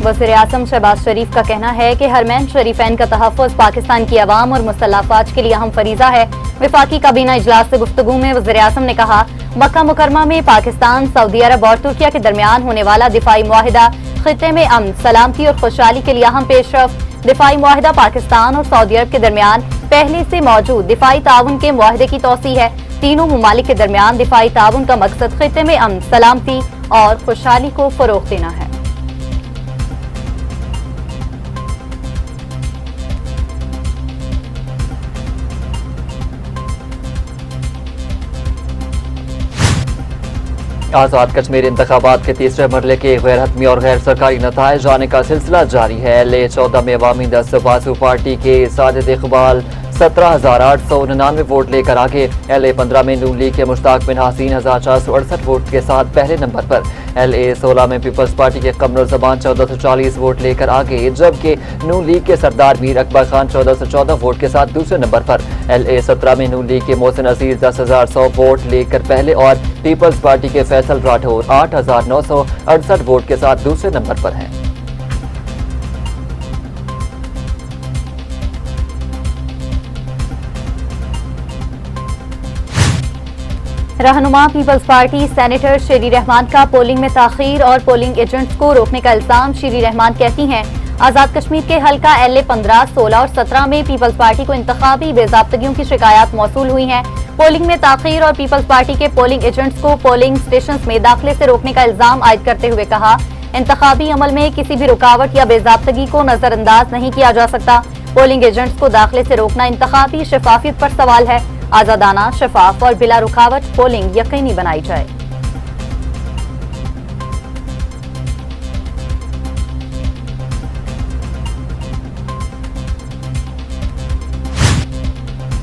वज़ीर आज़म शहबाज शरीफ का कहना है कि हरमैन शरीफैन का तहफ़्फ़ुज़ पाकिस्तान की आवाम और मुसल्लह अफ़वाज के लिए अहम फरीज़ा है। वफाकी काबीना इजलास से गुफ्तगू में वज़ीर आज़म ने कहा, मक्का मुकरमा में पाकिस्तान, सऊदी अरब और तुर्किया के दरमियान होने वाला दिफाई मुआहिदा खित्ते में अमन, सलामती और खुशहाली के लिए अहम पेशरफ्त। दिफाई मुआहिदा पाकिस्तान और सऊदी अरब के दरमियान पहले से मौजूद दिफाई ताउन के मुआहिदे की तौसी है। तीनों ममालिक के दरमियान दिफाई ताउन का मकसद खित्ते में अमन, सलामती और खुशहाली को फरोग़ देना है। आज़ाद कश्मीर इंतखाबात के तीसरे मरले के गैर हतमी और गैर सरकारी नताइज आने का सिलसिला जारी है। LA-14 में अवामी दस्त बासु पार्टी के साजिद इकबाल 17,899 वोट लेकर आगे। LA-15 में नून लीग के मुश्ताक बिन हसीन 1,468 वोट के साथ पहले नंबर पर। LA-16 में पीपल्स पार्टी के कमरुल ज़बान 1440 वोट लेकर आगे, जबकि नून लीग के सरदार मीर अकबर खान 1414 वोट के साथ दूसरे नंबर पर। LA-17 में नून लीग के मोहसिन अजीज 10,100 वोट लेकर पहले और पीपल्स पार्टी के फैसल राठौर 8,968 वोट के साथ दूसरे नंबर पर हैं। रहनुमा पीपल्स पार्टी सेनेटर शेरी रहमान का पोलिंग में ताखीर और पोलिंग एजेंट्स को रोकने का इल्जाम। शेरी रहमान कहती हैं, आज़ाद कश्मीर के हल्का LA-15, 16 और 17 में पीपल्स पार्टी को इंतखाबी बेज़ाब्तगियों की शिकायत मौसूल हुई हैं। पोलिंग में ताखीर और पीपल्स पार्टी के पोलिंग एजेंट्स को पोलिंग स्टेशन में दाखिले से रोकने का इल्जाम आयद करते हुए कहा, इंतखाबी अमल में किसी भी रुकावट या बेज़ाब्तगी को नजरअंदाज नहीं किया जा सकता। पोलिंग एजेंट्स को दाखिले से रोकना इंतखाबी शफाफियत पर सवाल है। आजादाना, शफाफ और बिला रुकावट पोलिंग यकीनी बनाई जाए।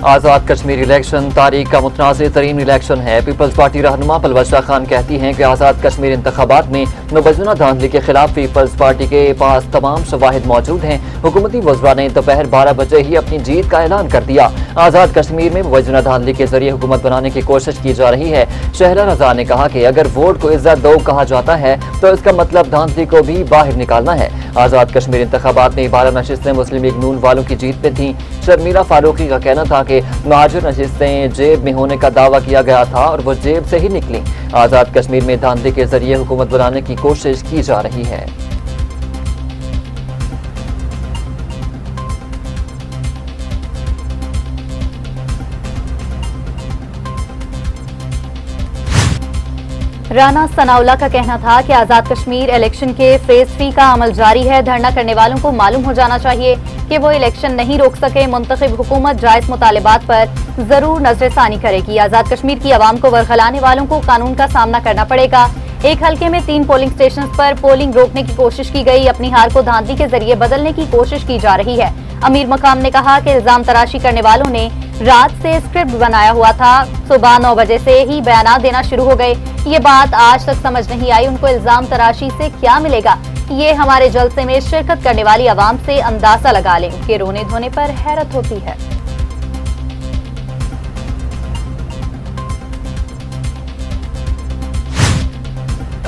आज़ाद कश्मीर इलेक्शन तारीख का मुतनाज़िर तरीन इलेक्शन है। पीपल्स पार्टी रहनुमा पलवशा खान कहती हैं कि आज़ाद कश्मीर इंतखाबात में मुबैना धांधली के खिलाफ पीपल्स पार्टी के पास तमाम शवाहिद मौजूद हैं। हुकूमती वज़रा ने दोपहर 12 बजे ही अपनी जीत का ऐलान कर दिया। आज़ाद कश्मीर में मुबैना धांधली के जरिए हुकूमत बनाने की कोशिश की जा रही है। शहरा रज़ा ने कहा कि अगर वोट को इज्जत दो कहा जाता है तो इसका मतलब धांधली को भी बाहर निकालना है। आज़ाद कश्मीर इंतखाबात में 12 नशिस्तें मुस्लिम लीग नून वालों की जीत में थीं। शर्मिला फारूकी का कहना था कि महाजर नशिस्तें जेब में होने का दावा किया गया था और वो जेब से ही निकली। आज़ाद कश्मीर में धांधली के जरिए हुकूमत बनाने की कोशिश की जा रही है। राना सनाउल्लाह का कहना था कि आज़ाद कश्मीर इलेक्शन के फेज 3 का अमल जारी है। धरना करने वालों को मालूम हो जाना चाहिए कि वो इलेक्शन नहीं रोक सके। मुंतखब हुकूमत जायज मुतालिबात पर जरूर नजरसानी करेगी। आज़ाद कश्मीर की आवाम को वरगलाने वालों को कानून का सामना करना पड़ेगा। एक हल्के में 3 पोलिंग स्टेशन पर पोलिंग रोकने की कोशिश की गई। अपनी हार को धांधली के जरिए बदलने की कोशिश की जा रही है। अमीर मकाम ने कहा कि इल्जाम तराशी करने वालों ने रात से स्क्रिप्ट बनाया हुआ था। सुबह 9 बजे से ही बयानात देना शुरू हो गए। ये बात आज तक समझ नहीं आई उनको इल्जाम तराशी से क्या मिलेगा। ये हमारे जलसे में शिरकत करने वाली आवाम से अंदाजा लगा लें कि रोने धोने पर हैरत होती है।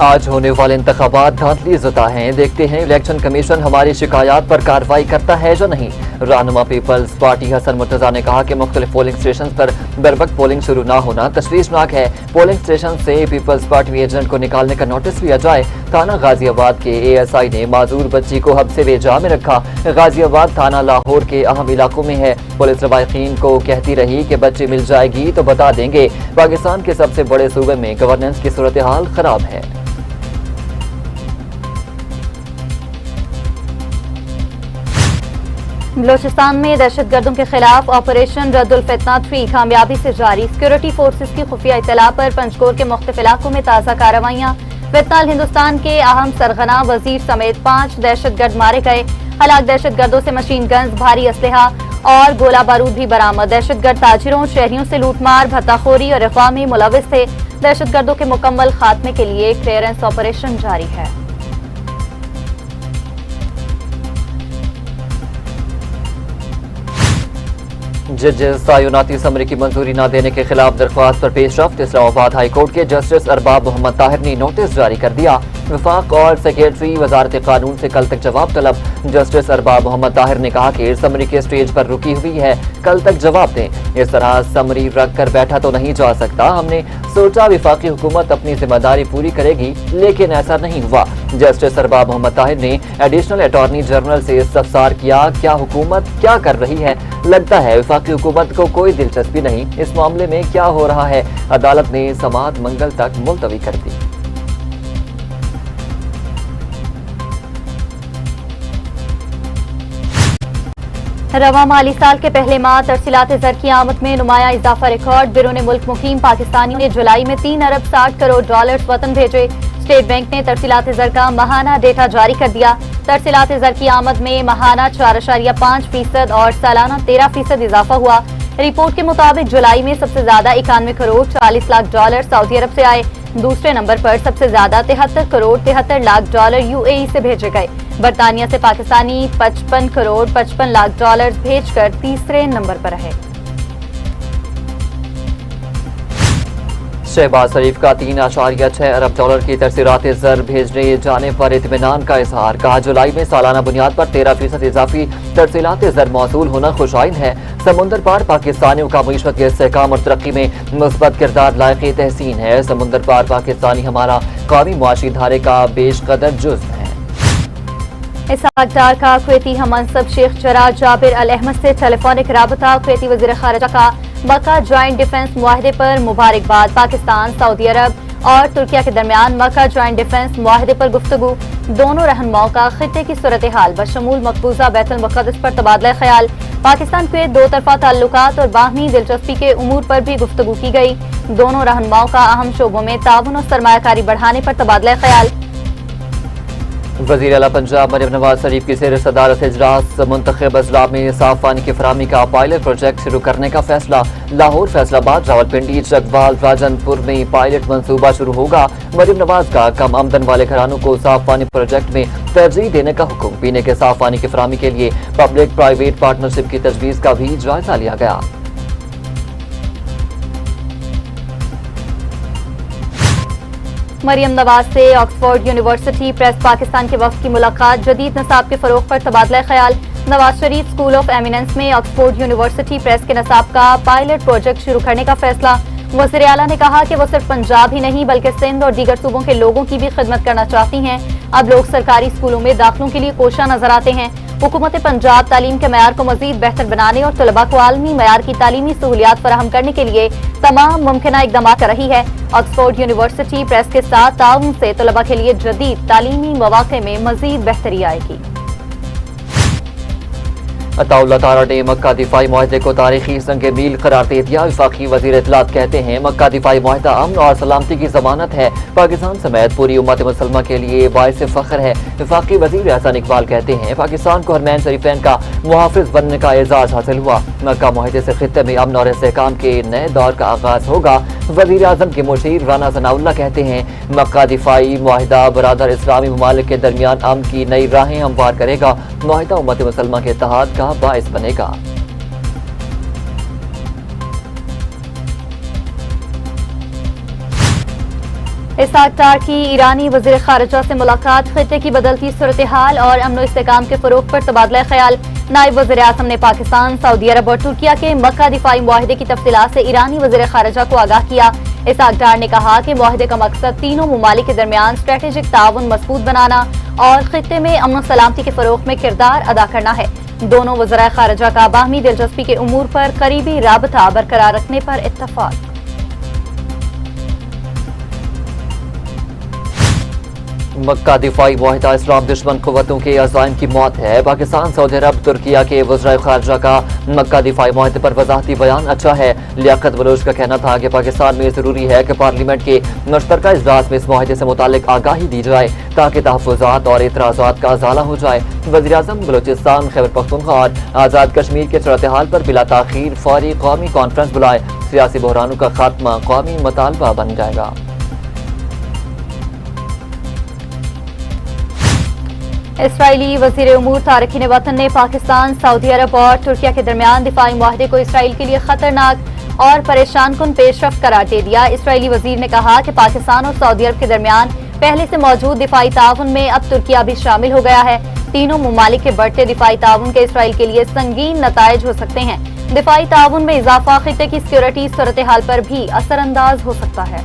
आज होने वाले इंतखाबात धांधली ज़दा हैं। देखते हैं इलेक्शन कमीशन हमारी शिकायत पर कार्रवाई करता है या नहीं। रहनुमा पीपल्स पार्टी हसन मुर्तजा ने कहा कि मुख्तलिफ पोलिंग स्टेशन पर बरवक्त पोलिंग शुरू न होना तशवीशनाक है। पोलिंग स्टेशन से पीपल्स पार्टी एजेंट को निकालने का नोटिस लिया जाए। थाना गाजियाबाद के ASI ने माजूर बच्ची को हब्से बेजा में रखा। गाजियाबाद थाना लाहौर के अहम इलाकों में है। पुलिस रवायकीन को कहती रही कि बच्ची मिल जाएगी तो बता देंगे। पाकिस्तान के सबसे बड़े सूबे में गवर्नेंस की सूरत हाल खराब है। बलोचिस्तान में दहशतगर्दों के खिलाफ ऑपरेशन रद्दुल फितना 3 कामयाबी से जारी। सिक्योरिटी फोर्सेस की खुफिया इत्तला पर पंचकोर के मुख्तलिफ इलाकों में ताज़ा कार्रवाइयां। फिलहाल हिंदुस्तान के अहम सरगना वजीर समेत 5 दहशतगर्द मारे गए। हलाक दहशतगर्दों से मशीन गन्स, भारी असलहा और गोला बारूद भी बरामद। दहशतगर्द ताजिरों, शहरियों से लूटमार, भत्ताखोरी और अगवा में मुलविस थे। दहशतगर्दों के मुकम्मल खात्मे के लिए क्लियरेंस ऑपरेशन जारी है। जजेस तायुनाती समरी की मंजूरी न देने के खिलाफ दरख्वास्त पर पेशरफ्त। इस्लामाबाद हाई कोर्ट के जस्टिस अरबाब मोहम्मद ताहिर ने नोटिस जारी कर दिया। वफाक और सेक्रेटरी वजारत कानून से कल तक जवाब तलब। जस्टिस अरबाब मोहम्मद ताहिर ने कहा कि समरी के स्टेज पर रुकी हुई है, कल तक जवाब दें। इस तरह समरी रख कर बैठा तो नहीं जा सकता। हमने सोचा विफाकी हुकूमत अपनी जिम्मेदारी पूरी करेगी, लेकिन ऐसा नहीं हुआ। जस्टिस अरबाब मोहम्मद ताहिर ने एडिशनल अटॉर्नी जनरल से इस्तफसार किया, क्या हुकूमत क्या कर रही है? लगता है विफाकी हुकूमत को कोई दिलचस्पी नहीं इस मामले में क्या हो रहा है। अदालत ने समाअत मंगल तक मुलतवी कर दी। रवा माली साल के पहले माह तरसीलात ज़र की आमद में नुमाया इजाफा रिकॉर्ड। बिरून मुल्क मुकीम पाकिस्तानियों ने जुलाई में 3 अरब 60 करोड़ डॉलर वतन भेजे। स्टेट बैंक ने तरसीलात ज़र का माहाना डेटा जारी कर दिया। तरसीलात ज़र की आमद में माहाना 4.5% और सालाना 13% इजाफा हुआ। रिपोर्ट के मुताबिक जुलाई में सबसे ज्यादा 91 करोड़ 40 लाख डॉलर सऊदी अरब से आए। दूसरे नंबर पर सबसे ज्यादा 73 करोड़ 73 लाख डॉलर यूएई से भेजे गए। बरतानिया से पाकिस्तानी 55 करोड़ 55 लाख डॉलर भेजकर तीसरे नंबर पर रहे। शहबाज शरीफ का 3.6 अरब डॉलर की तरसीलात ज़र भेजने जाने पर इत्मीनान का इजहार। कहा जुलाई में सालाना बुनियाद पर 13% इजाफी तरसीलात ज़र मौसूल होना खुशाइन है। समुंदर पार पाकिस्तानियों का मईशत के इस्तेहकाम और तरक्की में मुस्बत किरदार लायक़ तहसीन है। समुंदर पार पाकिस्तानी हमारा कौमी मुआशी धारे का बेशकदर जुज़्व है। इसहाक डार का कुवैती हममनसब शेख जरा जाबिर अल अहमद से टेलीफोनिक राबता। कुवैती वज़ीर ख़ारिजा का मक्का जॉइंट डिफेंस मुआहदे पर मुबारकबाद। पाकिस्तान, सऊदी अरब और तुर्किया के दरमियान मक्का जॉइंट डिफेंस मुआहदे पर गुफ्तगू। दोनों रहनुमाओं का खित्ते की सूरत हाल बशमूल मकबूजा बैतुल मुक़द्दस पर तबादला ख्याल। पाकिस्तान के दो तरफा ताल्लुकात और बाहमी दिलचस्पी के उमूर पर भी गुफ्तगू की गई। दोनों रहनुमाओं का अहम शोबों में ताउन और सरमायाकारी बढ़ाने पर तबादला ख्याल। वज़ीर आला पंजाब मरियम नवाज शरीफ की ज़ेर सदारत इजलास। मुंतखब अजला में साफ पानी की फराहमी का पायलट प्रोजेक्ट शुरू करने का फैसला। लाहौर, फैसलाबाद, रावलपिंडी, चकवाल, राजनपुर में पायलट मंसूबा शुरू होगा। मरियम नवाज का कम आमदन वाले घरानों को साफ पानी प्रोजेक्ट में तरजीह देने का हुक्म। पीने के साफ पानी की फराहमी के लिए पब्लिक प्राइवेट पार्टनरशिप की तजवीज़ का भी जायजा लिया गया। मरियम नवाज से ऑक्सफोर्ड यूनिवर्सिटी प्रेस पाकिस्तान के वफ्द की मुलाकात। जदीद निसाब के फरोग पर तबादला ख्याल। Nawaz Sharif school of eminence में ऑक्सफोर्ड यूनिवर्सिटी प्रेस के निसाब का पायलट प्रोजेक्ट शुरू करने का फैसला। वज़ीर आला ने कहा कि वो सिर्फ पंजाब ही नहीं बल्कि सिंध और दीगर सूबों के लोगों की भी खिदमत करना चाहती हैं। अब लोग सरकारी स्कूलों में दाखिलों के लिए कोशा नजर आते हैं। हुकूमत पंजाब तालीम के मयार को मजीद बेहतर बनाने और तलबा को आलमी मयार की तालीमी सहूलियात फराहम करने के लिए तमाम मुमकिन इकदाम कर रही है। ऑक्सफोर्ड यूनिवर्सिटी प्रेस के साथ ताउन से तलबा के लिए जदीद तालीमी मौक़े में मजीद बेहतरी आएगी। अताउल्लाह तारा ने मक्का दिफाई मुआहदे को तारीखी संगे मील करार दे दिया। वफाकी वज़ीर इत्तलात कहते हैं मक्का दिफाई मुआहदा अमन और सलामती की जमानत है। पाकिस्तान समेत पूरी उम्मत मुसलमान के लिए बाइस फख्र है। वफाकी वज़ीर एहसान इकबाल कहते हैं पाकिस्तान को हरमैन शरीफैन का मुहाफिज बनने का एजाज हासिल हुआ। मक्का मुआहदे से खित्ते में अमन और इस्तेहकाम के नए दौर का आगाज होगा। वज़ीर आज़म के मुशीर राना सनाउल्लाह कहते हैं मक्का दिफाई मुआहदा बरादर इस्लामी ममालिक के दरमियान अमन की नई राहें हमवार करेगा। मुआहदा उम्मत मुसलमान के इत्तेहाद का बाइस बनेगा। इसहाक डार की ईरानी वज़ीर ख़ारिजा से मुलाकात। खित्ते की बदलती सूरत हाल और अमन इस्तेहकाम के फरोग पर तबादला ख्याल। नायब वज़ीर आज़म ने पाकिस्तान, सऊदी अरब और तुर्किया के मक्का दिफाई मुआहदे की तफसीलात से ईरानी वज़ीर ख़ारिजा को आगाह किया। इसहाक डार ने कहा कि मुआहदे का मकसद तीनों ममालिक के दरमियान स्ट्रेटेजिक ताउन मजबूत बनाना और खित्ते में अमन सलामती के फरोग में किरदार अदा करना है। दोनों वज़राए ख़ारिजा का बाहमी दिलचस्पी के उमूर पर करीबी राबता बरकरार रखने पर इत्तफाक। मक्का दिफाई मुआहदा इस्लाम दुश्मन कुव्वतों के अज़ाइम की मौत है। पाकिस्तान, सऊदी अरब, तुर्किया के वज़राए ख़ारिजा का मक्का दिफाई मुआहदे पर वज़ाहती बयान अच्छा है। लियाकत बलोच का कहना था कि पाकिस्तान में ज़रूरी है कि पार्लियामेंट के मुश्तरका इजलास में इस मुआहदे से मुतालिक आगाही दी जाए ताकि तहफ़्फ़ुज़ात और एतराज़ात का अज़ाला हो जाए। वज़ीर आज़म बलोचिस्तान, खैबर पख्तूनख्वा और आज़ाद कश्मीर के सूरत हाल पर बिला ताख़ीर फौरी कौमी कॉन्फ्रेंस बुलाए। सियासी बहरानों का खात्मा कौमी मुतालबा बन जाएगा। इसराइली वज़ीर उमूर तारिकीन वतन ने पाकिस्तान, सऊदी अरब और तुर्किया के दरमियान दिफाई मुआहदे को इसराइल के लिए खतरनाक और परेशान कुन पेशरफ्त करार दे दिया। इसराइली वज़ीर ने कहा कि पाकिस्तान और सऊदी अरब के दरमियान पहले से मौजूद दिफाई ताउन में अब तुर्किया भी शामिल हो गया है। तीनों ममालिक के बढ़ते दिफाई ताउन के इसराइल के लिए संगीन नताइज हो सकते हैं। दिफाई ताउन में इजाफा खित्ते की सिक्योरिटी सूरत हाल पर भी असरअंदाज हो सकता है।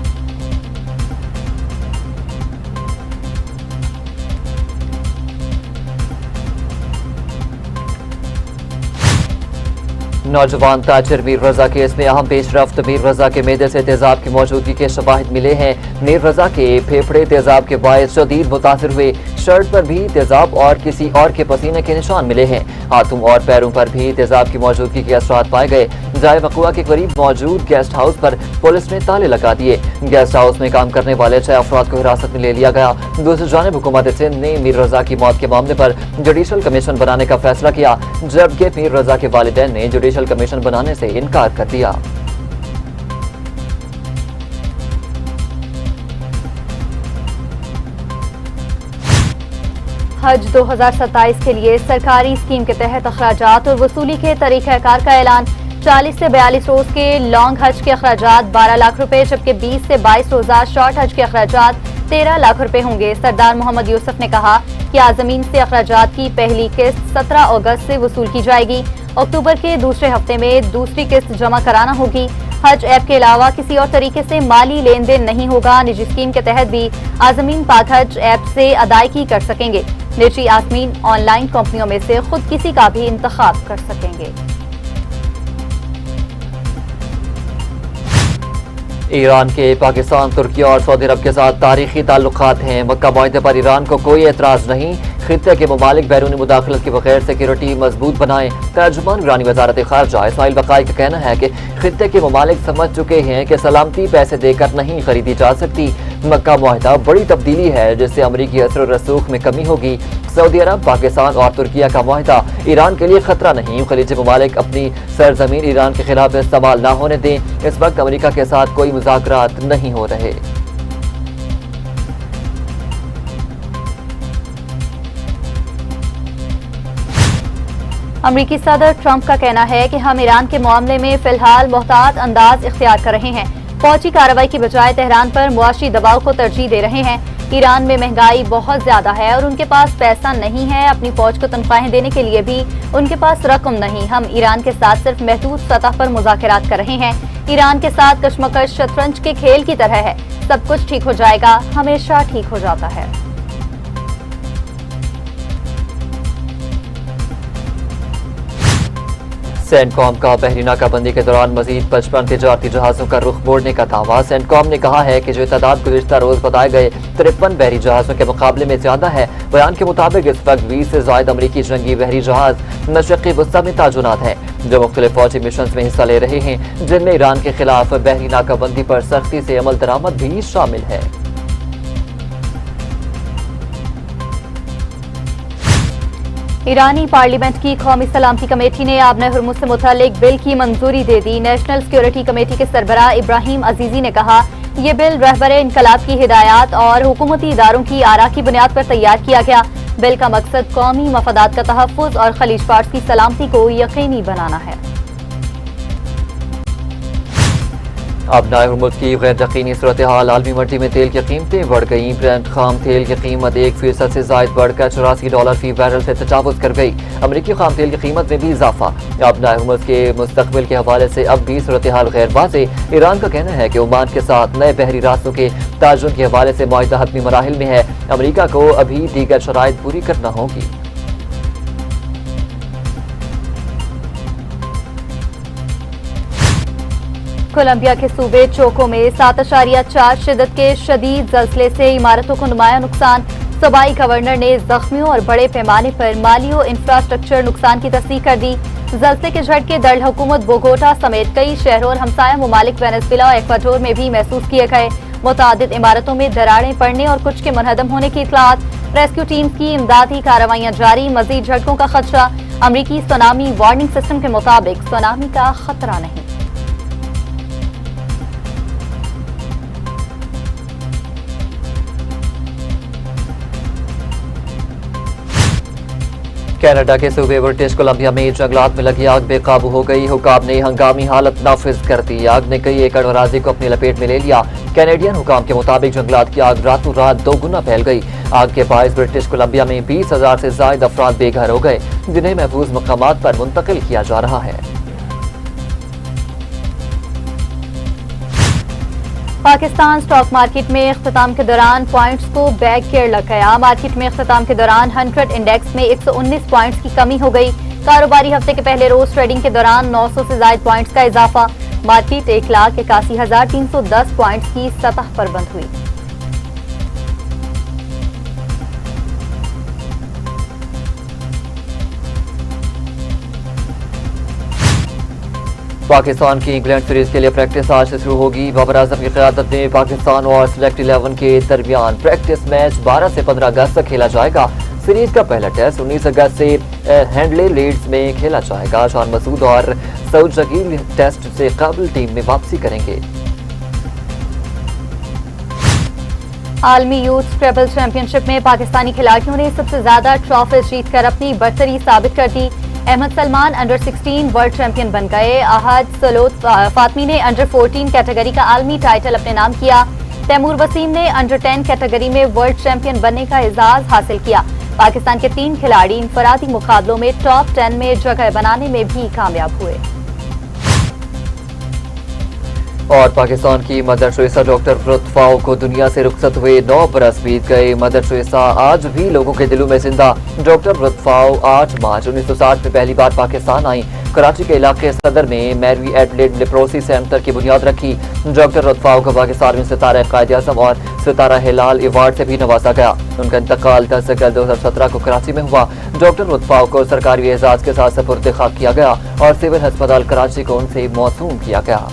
नौजवान ताजिर मीर रजा केस में अहम पेशरफ्त। मीर रजा के मेदे से तेजाब की मौजूदगी के शवाहिद मिले हैं। मीर रजा के फेफड़े तेजाब के बायस शदीद मुतासिर हुए। शर्ट पर भी तेजाब और किसी और के पसीने के निशान मिले हैं। हाथों और पैरों पर भी तेजाब की मौजूदगी के असरात पाए गए। जाए वक़ुआ के करीब मौजूद गेस्ट हाउस पर पुलिस ने ताले लगा दिए। गेस्ट हाउस में काम करने वाले 6 अफराद को हिरासत में ले लिया गया। दूसरी जानिब हुकूमत सिंध ने मीर रजा की मौत के मामले पर जुडिशल कमीशन बनाने का फैसला किया, जबकि मीर रजा के वालिदैन ने जुडिशल कमीशन बनाने से इनकार कर दिया। हज 2027 के लिए सरकारी स्कीम के तहत अखराजात और वसूली के तरीक़ाकार का ऐलान। 40 से 42 रोज के लॉन्ग हज के अखराजात 12 लाख रुपए, जबकि 20 से 22 रोजा शॉर्ट हज के अखराजात 13 लाख रुपए होंगे। सरदार मोहम्मद यूसुफ ने कहा कि आज़मीन से अखराजात की पहली किस्त 17 अगस्त से वसूल की जाएगी। अक्टूबर के दूसरे हफ्ते में दूसरी किस्त जमा कराना होगी। हज ऐप के अलावा किसी और तरीके से माली लेन देन नहीं होगा। निजी स्कीम के तहत भी आज़मीन पाक हज ऐप से अदायगी कर सकेंगे। निजी आज़मीन ऑनलाइन कंपनियों में से खुद किसी का भी इंतखाब कर सकेंगे। ईरान के पाकिस्तान, तुर्की और सऊदी अरब के साथ तारीखी ताल्लुकात हैं। मक्का मुआहदे पर ईरान को कोई एतराज नहीं। खित्ते के ममालिक बैरूनी मुदाखलत के बगैर सिक्योरिटी मजबूत बनाएं। तर्जुमान ईरानी वजारत खारजा इस्माइल बकाई का कहना है कि खित्ते के ममालिक समझ चुके हैं कि सलामती पैसे देकर नहीं खरीदी जा सकती। मक्का मुआहदा बड़ी तब्दीली है जिससे अमरीकी असर रसूख में कमी होगी। सऊदी अरब, पाकिस्तान और तुर्किया का मुआहदा ईरान के लिए खतरा नहीं। खलीजी ममालिक अपनी सरजमीन ईरान के खिलाफ इस्तेमाल न होने दें। इस वक्त अमरीका के साथ कोई मुज़ाकरात नहीं हो रहे। अमरीकी सदर ट्रंप का कहना है कि हम ईरान के मामले में फिलहाल मोहतात अंदाज इख्तियार कर रहे हैं। फौजी कार्रवाई की बजाय तेहरान पर मुआशी दबाव को तरजीह दे रहे हैं। ईरान में महंगाई बहुत ज्यादा है और उनके पास पैसा नहीं है। अपनी फौज को तनख्वाहें देने के लिए भी उनके पास रकम नहीं। हम ईरान के साथ सिर्फ महदूद सतह पर मुज़ाकरात कर रहे हैं। ईरान के साथ कशमकश शतरंज के खेल की तरह है। सब कुछ ठीक हो जाएगा, हमेशा ठीक हो जाता है। सेंटकॉम का बहरी नाकाबंदी के दौरान मजीद 55 तिजारती जहाजों का रुख मोड़ने का दावा। सेंटकॉम ने कहा है कि जो तादाद गुज़िश्ता रोज बताए गए 53 बहरी जहाजों के मुकाबले में ज्यादा है। बयान के मुताबिक इस वक्त 20 से ज्यादा अमरीकी जंगी बहरी जहाज मशरक़ी वस्ता में ताजुनात हैं जो मुख्तलिफ फौजी मिशन में हिस्सा ले रहे हैं, जिनमें ईरान के खिलाफ बहरी नाकाबंदी पर सख्ती से अमल दरामद भी शामिल है। ईरानी पार्लियामेंट की कौमी सलामती कमेटी ने आबने हुर्मुज़ से मुतालिक बिल की मंजूरी दे दी। नेशनल सिक्योरिटी कमेटी के सरबराह इब्राहिम अजीजी ने कहा ये बिल रहबर इनकलाब की हिदायत और हुकूमती इदारों की आरा की बुनियाद पर तैयार किया गया। बिल का मकसद कौमी मफादात का तहफ़्फ़ुज़ और खलीज फार्स की सलामती को यकीनी बनाना है। आबनाए हुर्मुज़ की गैर यकीनी सूरत हाल। आलमी मंडी में तेल की कीमतें बढ़ गई। ब्रेंट खाम तेल की कीमत 1% से जायद बढ़कर $84 फी बैरल से तजावुज़ कर गई। अमरीकी खाम तेल की कीमत में भी इजाफा। आबनाए हुर्मुज़ के मुस्तकबिल के हवाले से अब भी सूरत हाल गैर वाज़ेह। ईरान का कहना है कि ओमान के साथ नए बहरी रास्तों के ताजुन के हवाले से मुआहिदा हतमी मराहिल में है। अमरीका को अभी दीगर शराइत पूरी करना होगी। कोलंबिया के सूबे चोको में 7.4 शिद्दत के शदीद ज़लज़ले से इमारतों को नुमाया नुकसान। सूबाई गवर्नर ने जख्मियों और बड़े पैमाने पर माली और इंफ्रास्ट्रक्चर नुकसान की तस्दीक कर दी। ज़लज़ले के झटके दरअसल हुकूमत बोगोटा समेत कई शहरों और हमसाया ममालिक वेनेजुएला और एक्वाडोर में भी महसूस किए गए। मुतादिद इमारतों में दरारें पड़ने और कुछ के मुनहदम होने की इत्तलात। रेस्क्यू टीम्स की इमदादी कार्रवाइयां जारी। मजीद झटकों का खदशा। अमरीकी सुनामी वार्निंग सिस्टम के मुताबिक सुनामी का खतरा नहीं। کینیڈا کے صوبے برٹش کولمبیا میں جنگلات میں لگی آگ بے قابو ہو گئی. حکام نے ہنگامی حالت نافذ کر دی. آگ نے کئی ایکڑ اراضی کو اپنی لپیٹ میں لے لیا. کینیڈین حکام کے مطابق جنگلات کی آگ راتوں رات 2 گنا پھیل گئی. آگ کے باعث برٹش کولمبیا میں 20,000 سے زائد افراد بے گھر ہو گئے جنہیں محفوظ مقامات پر منتقل کیا جا رہا ہے. پاکستان سٹاک مارکیٹ میں اختتام کے دوران پوائنٹس کو بیک گیئر لگ گیا. مارکیٹ میں اختتام کے دوران 100 انڈیکس میں 119 پوائنٹس کی کمی ہو گئی. کاروباری ہفتے کے پہلے روز ٹریڈنگ کے دوران 900 سے زائد پوائنٹس کا اضافہ. مارکیٹ 1,81,310 پوائنٹس کی سطح پر بند ہوئی. پاکستان کی انگلینڈ سیریز کے لیے پریکٹس آج سے شروع ہوگی. بابر اعظم کی قیادت میں پاکستان اور سلیکٹ 11 کے درمیان پریکٹس میچ 12 سے 15 اگست تک کھیلا جائے گا. سیریز کا پہلا ٹیسٹ 19 اگست سے ہینڈلے لیڈز میں کھیلا جائے گا. شان مسعود اور سعود شکیل ٹیسٹ سے قبل ٹیم میں واپسی کریں گے. عالمی یوتھ اسکریبل چیمپئن شپ میں پاکستانی کھلاڑیوں نے سب سے زیادہ ٹرافیز جیت کر اپنی برتری ثابت کر دی. Ahmad Salman under 16 world champion بن گئے. احد سلوت فاطمی نے انڈر 14 کیٹیگری کا عالمی ٹائٹل اپنے نام کیا. تیمور وسیم نے انڈر 10 کیٹیگری میں ورلڈ چیمپئن بننے کا اعزاز حاصل کیا. پاکستان کے 3 کھلاڑی انفرادی مقابلوں میں ٹاپ 10 میں جگہ بنانے میں بھی کامیاب ہوئے. اور پاکستان کی مدر ٹریسا ڈاکٹر پرتفاؤ کو دنیا سے رخصت ہوئے 9 برس بیت گئے. مدر ٹریسا آج بھی لوگوں کے دلوں میں زندہ. ڈاکٹر پرتفاؤ 8 مارچ 1960 میں پہلی بار پاکستان آئیں. کراچی کے علاقے صدر میں میری ایڈلیڈ لیپروسی سینٹر کی بنیاد رکھی. ڈاکٹر پرتفاؤ کو پاکستان میں ستارہ قائد اعظم اور ستارہ ہلال ایوارڈ سے بھی نوازا گیا. ان کا انتقال 10 اگست 2017 کو کراچی میں ہوا. ڈاکٹر پرتفاؤ کو سرکاری اعزاز کے ساتھ سپرد خاک کیا گیا اور سول ہسپتال کراچی کو ان سے موسوم کیا گیا.